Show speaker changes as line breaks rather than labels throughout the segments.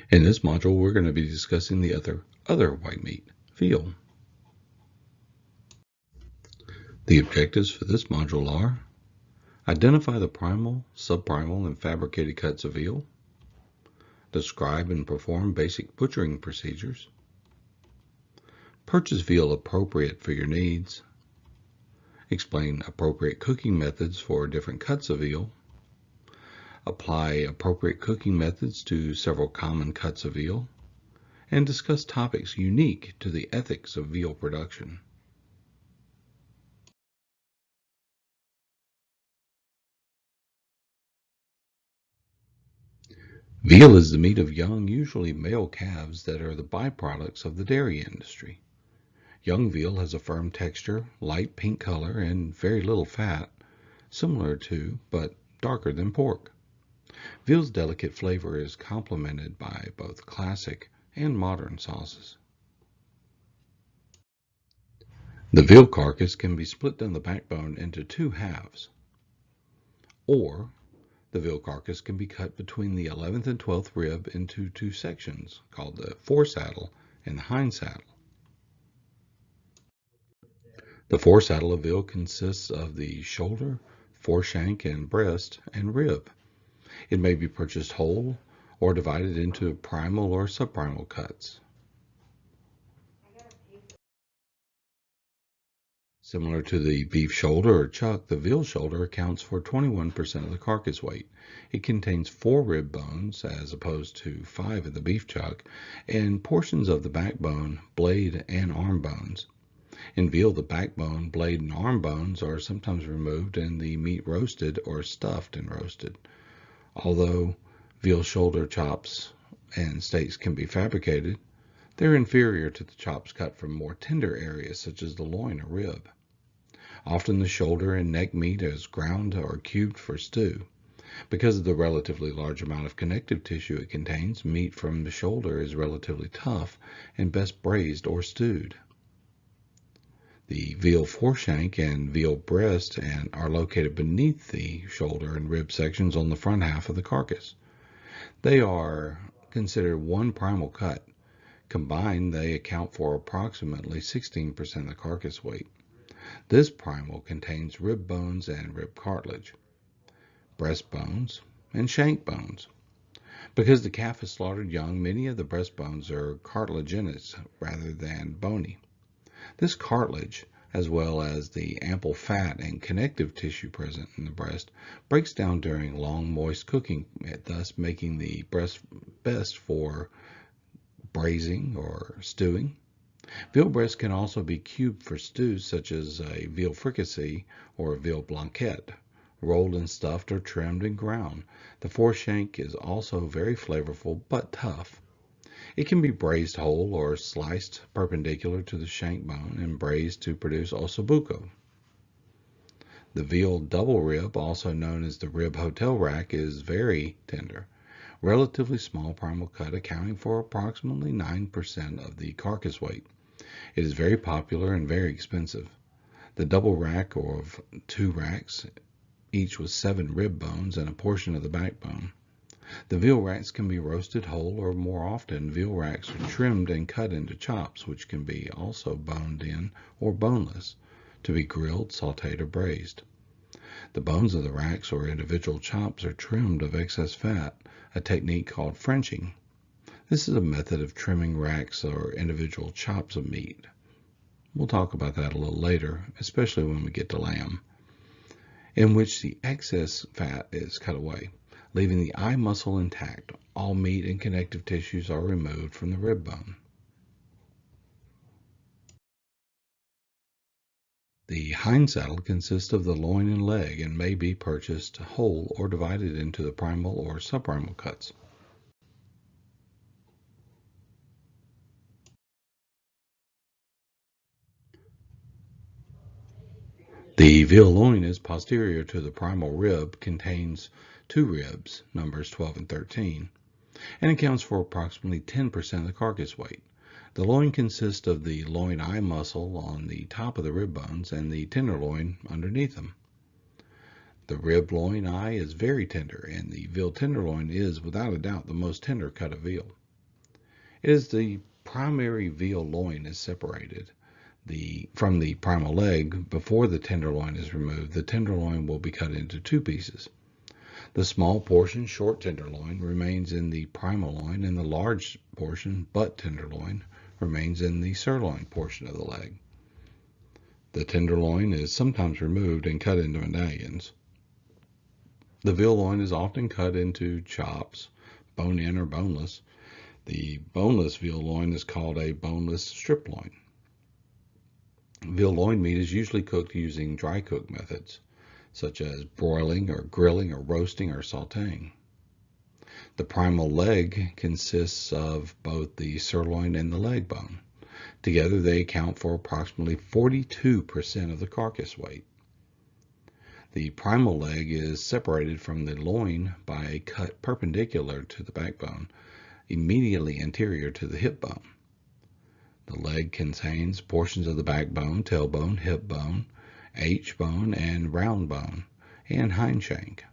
In this module, we're going to be discussing the other white meat, veal. The objectives for this module are: identify the primal, subprimal, and fabricated cuts of veal, describe and perform basic butchering procedures, purchase veal appropriate for your needs, explain appropriate cooking methods for different cuts of veal, apply appropriate cooking methods to several common cuts of veal, and discuss topics unique to the ethics of veal production. Veal is the meat of young, usually male calves that are the byproducts of the dairy industry. Young veal has a firm texture, light pink color, and very little fat, similar to, but darker than pork. Veal's delicate flavor is complemented by both classic and modern sauces. The veal carcass can be split down the backbone into two halves, or the veal carcass can be cut between the 11th and 12th rib into two sections, called the foresaddle and the hindsaddle. The foresaddle of veal consists of the shoulder, foreshank, and breast, and rib. It may be purchased whole or divided into primal or subprimal cuts. Similar to the beef shoulder or chuck, the veal shoulder accounts for 21% of the carcass weight. It contains 4 rib bones as opposed to 5 in the beef chuck, and portions of the backbone, blade, and arm bones. In veal, the backbone, blade, and arm bones are sometimes removed and the meat roasted or stuffed and roasted. Although veal shoulder chops and steaks can be fabricated, they're inferior to the chops cut from more tender areas such as the loin or rib. Often the shoulder and neck meat is ground or cubed for stew. Because of the relatively large amount of connective tissue it contains, meat from the shoulder is relatively tough and best braised or stewed. The veal foreshank and veal breast are located beneath the shoulder and rib sections on the front half of the carcass. They are considered one primal cut. Combined, they account for approximately 16% of the carcass weight. This primal contains rib bones and rib cartilage, breast bones, and shank bones. Because the calf is slaughtered young, many of the breast bones are cartilaginous rather than bony. This cartilage, as well as the ample fat and connective tissue present in the breast, breaks down during long, moist cooking, thus making the breast best for braising or stewing. Veal breast can also be cubed for stews such as a veal fricassee or a veal blanquette, rolled and stuffed or trimmed and ground. The foreshank is also very flavorful but tough. It can be braised whole or sliced perpendicular to the shank bone and braised to produce ossobuco. The veal double rib, also known as the rib hotel rack, is very tender, relatively small primal cut accounting for approximately 9% of the carcass weight. It is very popular and very expensive. The double rack of 2 racks, each with 7 rib bones and a portion of the backbone. The veal racks can be roasted whole, or more often, veal racks are trimmed and cut into chops, which can be also boned in or boneless, to be grilled, sauteed, or braised. The bones of the racks or individual chops are trimmed of excess fat, a technique called Frenching. This is a method of trimming racks or individual chops of meat. We'll talk about that a little later, especially when we get to lamb, in which the excess fat is cut away, leaving the eye muscle intact. All meat and connective tissues are removed from the rib bone. The hind saddle consists of the loin and leg and may be purchased whole or divided into the primal or subprimal cuts. The veal loin is posterior to the primal rib, contains 2 ribs, numbers 12 and 13, and accounts for approximately 10% of the carcass weight. The loin consists of the loin eye muscle on the top of the rib bones and the tenderloin underneath them. The rib loin eye is very tender, and the veal tenderloin is without a doubt the most tender cut of veal. It is the primary veal loin is separated from the primal leg. Before the tenderloin is removed, the tenderloin will be cut into two pieces. The small portion, short tenderloin, remains in the primal loin, and the large portion, butt tenderloin, remains in the sirloin portion of the leg. The tenderloin is sometimes removed and cut into medallions. The veal loin is often cut into chops, bone-in or boneless. The boneless veal loin is called a boneless strip loin. Veal loin meat is usually cooked using dry cook methods, such as broiling or grilling or roasting or sauteing. The primal leg consists of both the sirloin and the leg bone. Together they account for approximately 42% of the carcass weight. The primal leg is separated from the loin by a cut perpendicular to the backbone, immediately anterior to the hip bone. The leg contains portions of the backbone, tailbone, hip bone, H-bone, and round bone, and hind shank.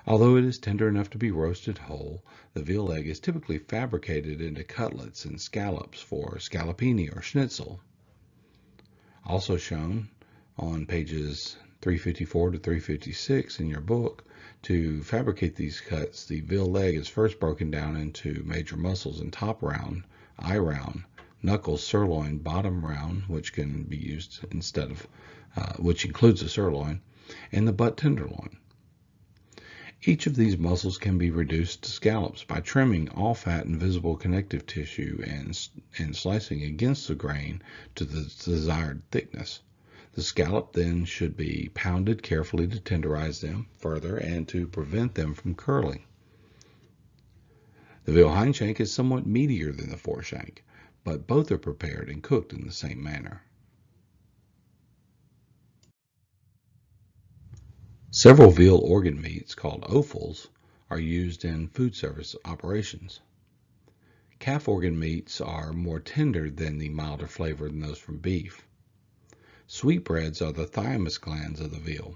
Although it is tender enough to be roasted whole, the veal leg is typically fabricated into cutlets and scallops for scallopini or schnitzel. Also shown on pages 354 to 356 in your book, to fabricate these cuts, the veal leg is first broken down into major muscles and top round, eye round, knuckles, sirloin, bottom round, which can be used instead of, which includes the sirloin, and the butt tenderloin. Each of these muscles can be reduced to scallops by trimming all fat and visible connective tissue and slicing against the grain to the desired thickness. The scallop then should be pounded carefully to tenderize them further and to prevent them from curling. The veal hind shank is somewhat meatier than the foreshank, but both are prepared and cooked in the same manner. Several veal organ meats, called offals, are used in food service operations. Calf organ meats are more tender than the milder flavor than those from beef. Sweetbreads are the thymus glands of the veal,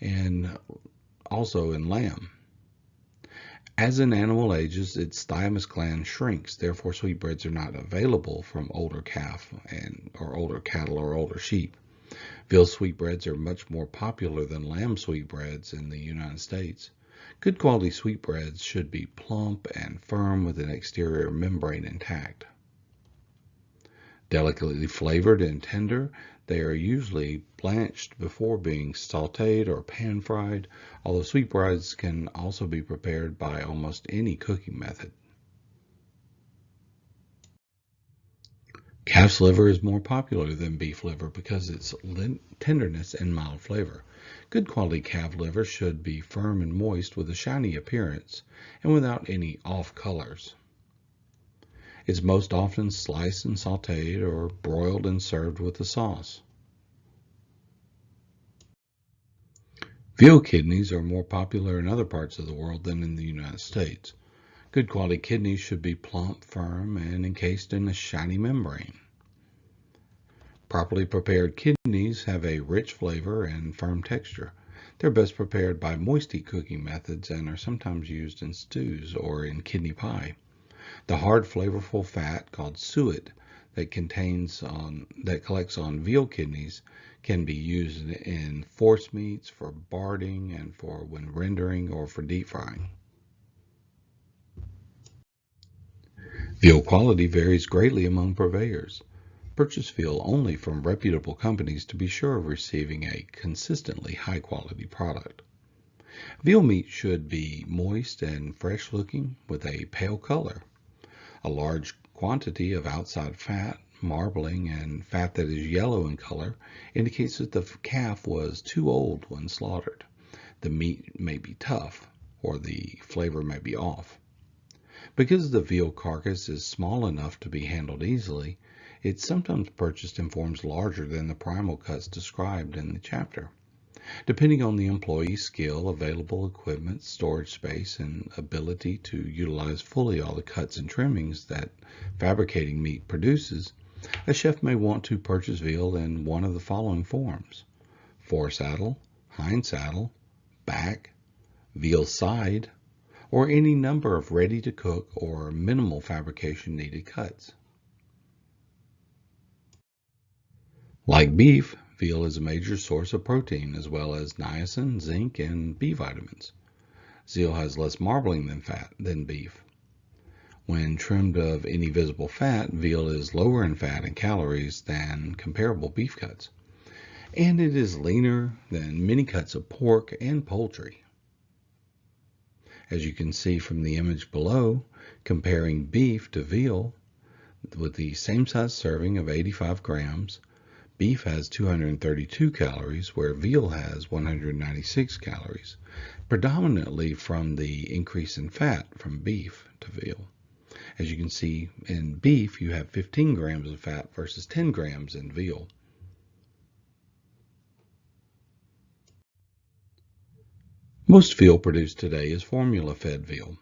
and also in lamb. As an animal ages, its thymus gland shrinks, therefore sweetbreads are not available from older calf or older cattle or older sheep. Veal sweetbreads are much more popular than lamb sweetbreads in the United States. Good quality sweetbreads should be plump and firm with an exterior membrane intact. Delicately flavored and tender, they are usually blanched before being sautéed or pan-fried, although sweetbreads can also be prepared by almost any cooking method. Calf's liver is more popular than beef liver because of its tenderness and mild flavor. Good quality calf liver should be firm and moist with a shiny appearance and without any off colors. It's most often sliced and sautéed or broiled and served with the sauce. Veal kidneys are more popular in other parts of the world than in the United States. Good quality kidneys should be plump, firm, and encased in a shiny membrane. Properly prepared kidneys have a rich flavor and firm texture. They're best prepared by moisty cooking methods and are sometimes used in stews or in kidney pie. The hard, flavorful fat called suet that collects on veal kidneys can be used in force meats, for barding, and for when rendering or for deep frying. Veal quality varies greatly among purveyors. Purchase veal only from reputable companies to be sure of receiving a consistently high quality product. Veal meat should be moist and fresh looking with a pale color. A large quantity of outside fat, marbling, and fat that is yellow in color indicates that the calf was too old when slaughtered. The meat may be tough, or the flavor may be off. Because the veal carcass is small enough to be handled easily, it's sometimes purchased in forms larger than the primal cuts described in the chapter. Depending on the employee's skill, available equipment, storage space, and ability to utilize fully all the cuts and trimmings that fabricating meat produces, a chef may want to purchase veal in one of the following forms: foresaddle, hind saddle, back, veal side, or any number of ready-to-cook or minimal fabrication needed cuts. Like beef, veal is a major source of protein as well as niacin, zinc, and B vitamins. Veal has less marbling than beef. When trimmed of any visible fat, veal is lower in fat and calories than comparable beef cuts, and it is leaner than many cuts of pork and poultry. As you can see from the image below, comparing beef to veal, with the same size serving of 85 grams, beef has 232 calories, where veal has 196 calories, predominantly from the increase in fat from beef to veal. As you can see, in beef, you have 15 grams of fat versus 10 grams in veal. Most veal produced today is formula-fed veal.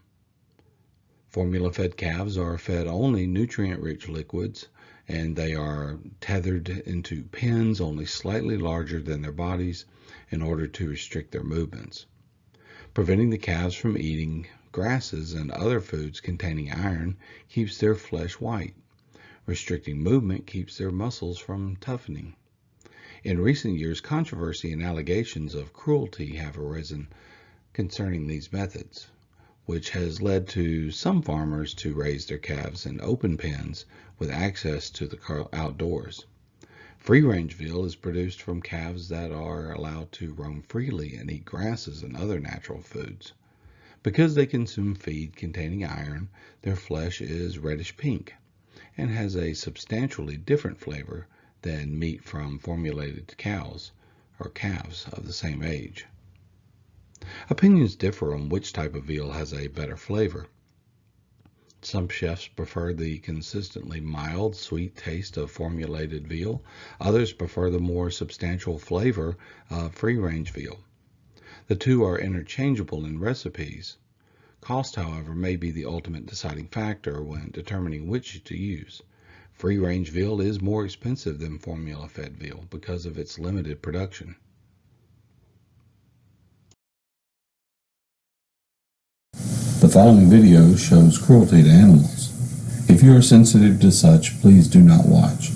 Formula-fed calves are fed only nutrient-rich liquids, and they are tethered into pens only slightly larger than their bodies in order to restrict their movements. Preventing the calves from eating grasses and other foods containing iron keeps their flesh white. Restricting movement keeps their muscles from toughening. In recent years, controversy and allegations of cruelty have arisen concerning these methods, which has led to some farmers to raise their calves in open pens with access to the outdoors. Free-range veal is produced from calves that are allowed to roam freely and eat grasses and other natural foods. Because they consume feed containing iron, their flesh is reddish pink and has a substantially different flavor than meat from formulated cows or calves of the same age. Opinions differ on which type of veal has a better flavor. Some chefs prefer the consistently mild, sweet taste of formulated veal. Others prefer the more substantial flavor of free-range veal. The two are interchangeable in recipes. Cost, however, may be the ultimate deciding factor when determining which to use. Free-range veal is more expensive than formula-fed veal because of its limited production.
The following video shows cruelty to animals. If you are sensitive to such, please do not watch.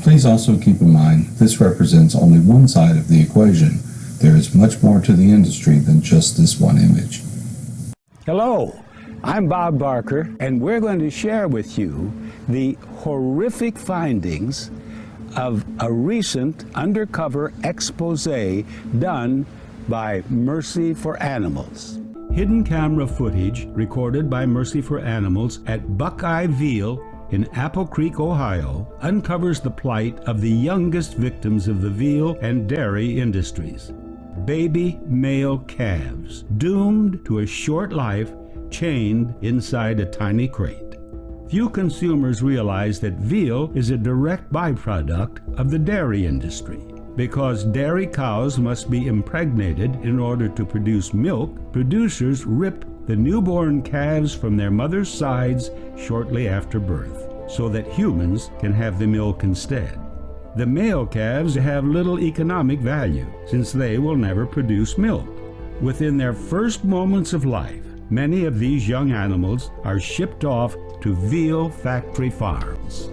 Please also keep in mind this represents only one side of the equation. There is much more to the industry than just this one image.
Hello, I'm Bob Barker, and we're going to share with you the horrific findings of a recent undercover expose done by Mercy for Animals. Hidden camera footage recorded by Mercy for Animals at Buckeye Veal in Apple Creek, Ohio, uncovers the plight of the youngest victims of the veal and dairy industries. Baby male calves, doomed to a short life, chained inside a tiny crate. Few consumers realize that veal is a direct byproduct of the dairy industry. Because dairy cows must be impregnated in order to produce milk, producers rip the newborn calves from their mother's sides shortly after birth, so that humans can have the milk instead. The male calves have little economic value, since they will never produce milk. Within their first moments of life, many of these young animals are shipped off to veal factory farms.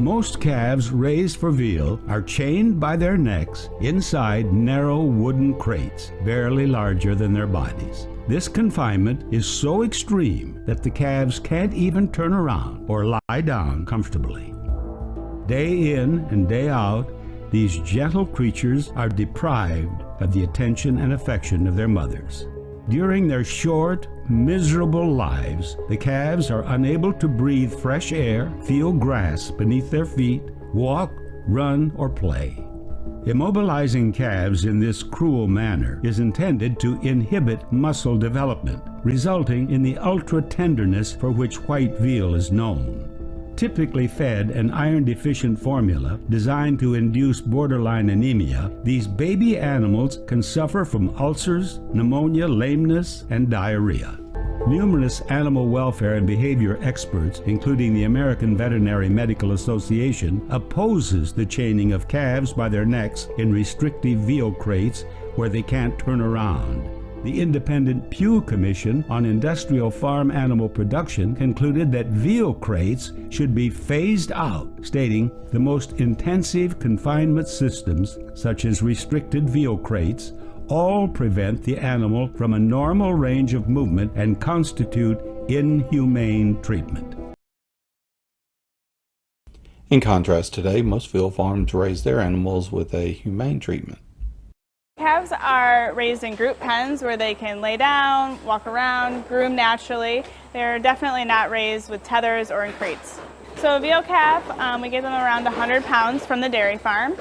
Most calves raised for veal are chained by their necks inside narrow wooden crates, barely larger than their bodies. This confinement is so extreme that the calves can't even turn around or lie down comfortably. Day in and day out, these gentle creatures are deprived of the attention and affection of their mothers. During their short, miserable lives, the calves are unable to breathe fresh air, feel grass beneath their feet, walk, run, or play. Immobilizing calves in this cruel manner is intended to inhibit muscle development, resulting in the ultra-tenderness for which white veal is known. Typically fed an iron-deficient formula designed to induce borderline anemia, these baby animals can suffer from ulcers, pneumonia, lameness, and diarrhea. Numerous animal welfare and behavior experts, including the American Veterinary Medical Association, opposes the chaining of calves by their necks in restrictive veal crates where they can't turn around. The independent Pew Commission on Industrial Farm Animal Production concluded that veal crates should be phased out, stating the most intensive confinement systems, such as restricted veal crates, all prevent the animal from a normal range of movement and constitute inhumane treatment.
In contrast, today, most veal farms raise their animals with a humane treatment.
Calves are raised in group pens where they can lay down, walk around, groom naturally. They're definitely not raised with tethers or in crates. So a veal calf, we get them around 100 pounds from the dairy farm.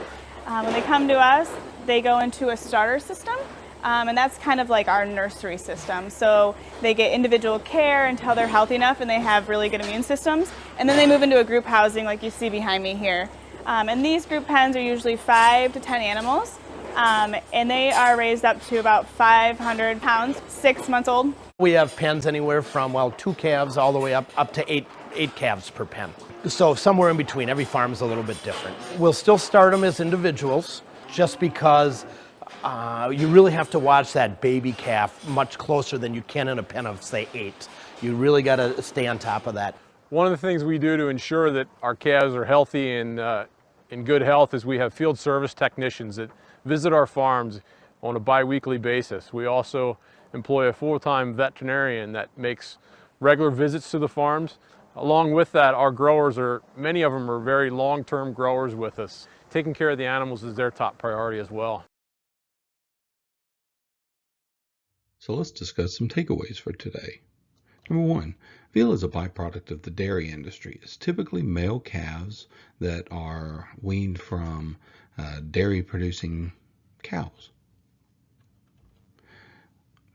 When they come to us, they go into a starter system, and that's kind of like our nursery system. So they get individual care until they're healthy enough and they have really good immune systems. And then they move into a group housing like you see behind me here. And these group pens are usually 5 to 10 animals. And they are raised up to about 500 pounds, 6 months old.
We have pens anywhere from, 2 calves all the way up to eight calves per pen. So somewhere in between. Every farm is a little bit different. We'll still start them as individuals just because you really have to watch that baby calf much closer than you can in a pen of, say, 8. You really got to stay on top of that.
One of the things we do to ensure that our calves are healthy and in good health is we have field service technicians that visit our farms on a bi-weekly basis. We also employ a full-time veterinarian that makes regular visits to the farms. Along with that, our growers many of them are very long-term growers with us. Taking care of the animals is their top priority as well.
So let's discuss some takeaways for today. Number 1, veal is a byproduct of the dairy industry. It's typically male calves that are weaned from dairy-producing cows.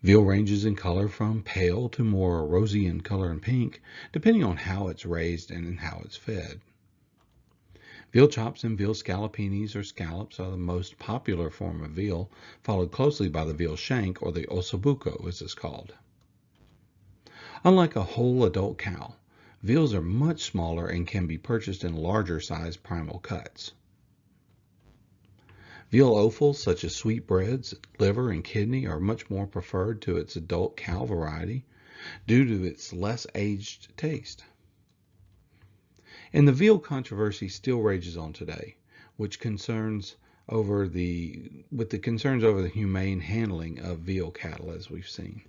Veal ranges in color from pale to more rosy in color and pink, depending on how it's raised and how it's fed. Veal chops and veal scallopinis or scallops are the most popular form of veal, followed closely by the veal shank, or the ossobuco as it's called. Unlike a whole adult cow, veals are much smaller and can be purchased in larger size primal cuts. Veal offals such as sweetbreads, liver, and kidney are much more preferred to its adult cow variety due to its less aged taste. And the veal controversy still rages on today, with concerns over the humane handling of veal cattle, as we've seen.